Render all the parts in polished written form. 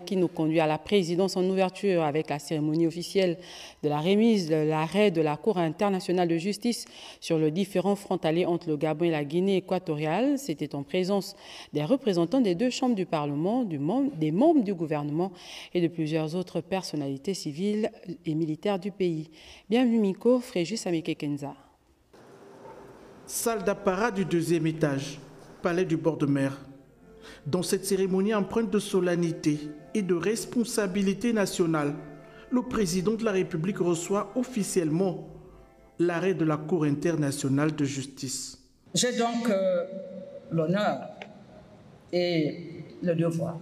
qui nous conduit à la présidence en ouverture avec la cérémonie officielle de la remise de l'arrêt de la Cour internationale de justice sur le différend frontalier entre le Gabon et la Guinée équatoriale. C'était en présence des représentants des deux chambres du Parlement, des membres du gouvernement et de plusieurs autres personnalités civiles et militaires du pays. Bienvenue Miko, Fréjus Amike-Kenza. Salle d'apparat du deuxième étage, palais du bord de mer. Dans cette cérémonie empreinte de solennité et de responsabilité nationale, le président de la République reçoit officiellement l'arrêt de la Cour internationale de justice. J'ai donc l'honneur et le devoir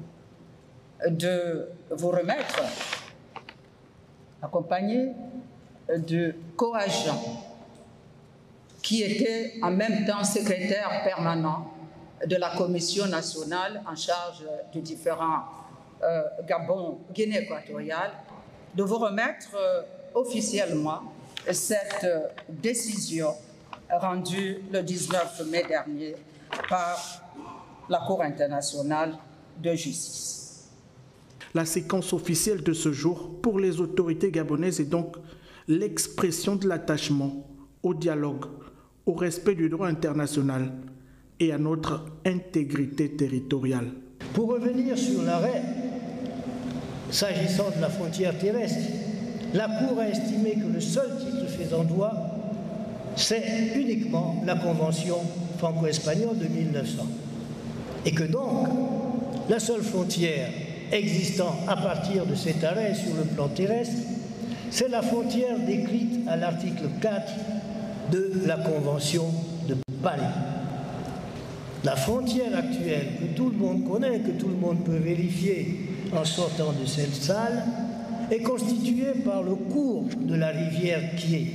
de vous remettre, accompagné de co-agents qui étaient en même temps secrétaire permanent de la Commission nationale en charge du différend Gabon-Guinée équatoriale, de vous remettre officiellement cette décision rendue le 19 mai dernier par la Cour internationale de justice. La séquence officielle de ce jour pour les autorités gabonaises est donc l'expression de l'attachement au dialogue, au respect du droit international et à notre intégrité territoriale. Pour revenir sur l'arrêt, s'agissant de la frontière terrestre, la Cour a estimé que le seul titre faisant droit, c'est uniquement la Convention franco-espagnole de 1900. Et que donc, la seule frontière existant à partir de cet arrêt sur le plan terrestre, c'est la frontière décrite à l'article 4 de la Convention de Paris. La frontière actuelle que tout le monde connaît, que tout le monde peut vérifier en sortant de cette salle, est constituée par le cours de la rivière Kié.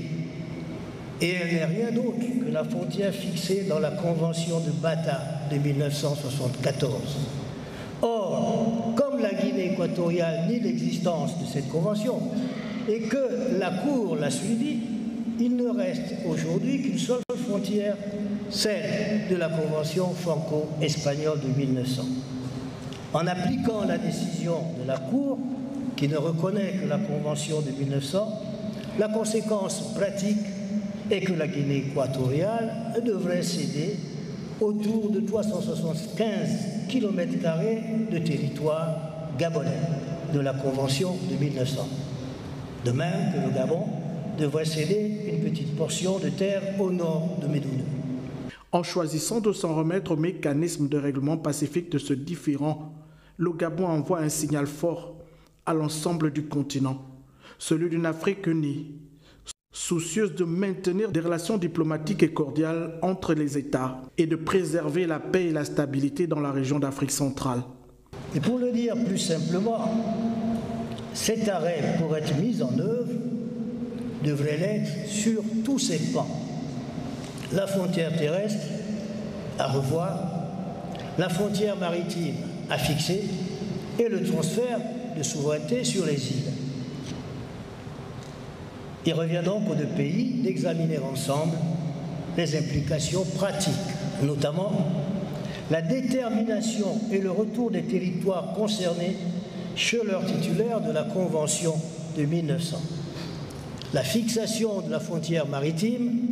Et elle n'est rien d'autre que la frontière fixée dans la Convention de Bata de 1974. Or, comme la Guinée équatoriale nie l'existence de cette convention et que la Cour l'a suivie, il ne reste aujourd'hui qu'une seule frontière, celle de la Convention franco-espagnole de 1900. En appliquant la décision de la Cour, qui ne reconnaît que la Convention de 1900, la conséquence pratique est que la Guinée équatoriale devrait céder autour de 375 km² de territoire gabonais de la Convention de 1900. De même que le Gabon devrait céder une petite portion de terre au nord de Médouane. En choisissant de s'en remettre au mécanisme de règlement pacifique de ce différend, le Gabon envoie un signal fort à l'ensemble du continent, celui d'une Afrique unie, soucieuse de maintenir des relations diplomatiques et cordiales entre les États et de préserver la paix et la stabilité dans la région d'Afrique centrale. Et pour le dire plus simplement, cet arrêt, pour être mis en œuvre, devrait l'être sur tous ses pans. La frontière terrestre à revoir, la frontière maritime à fixer et le transfert de souveraineté sur les îles. Il revient donc aux deux pays d'examiner ensemble les implications pratiques, notamment la détermination et le retour des territoires concernés chez leurs titulaires de la Convention de 1900. La fixation de la frontière maritime,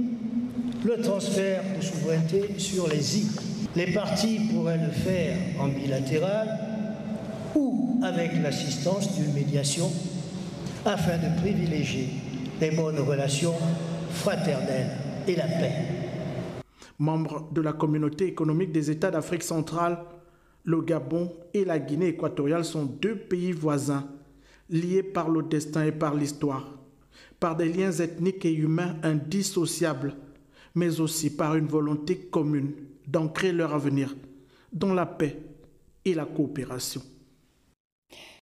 le transfert de souveraineté sur les îles. Les parties pourraient le faire en bilatéral ou avec l'assistance d'une médiation afin de privilégier les bonnes relations fraternelles et la paix. Membre de la communauté économique des États d'Afrique centrale, le Gabon et la Guinée équatoriale sont deux pays voisins, liés par le destin et par l'histoire, par des liens ethniques et humains indissociables, mais aussi par une volonté commune d'ancrer leur avenir dans la paix et la coopération.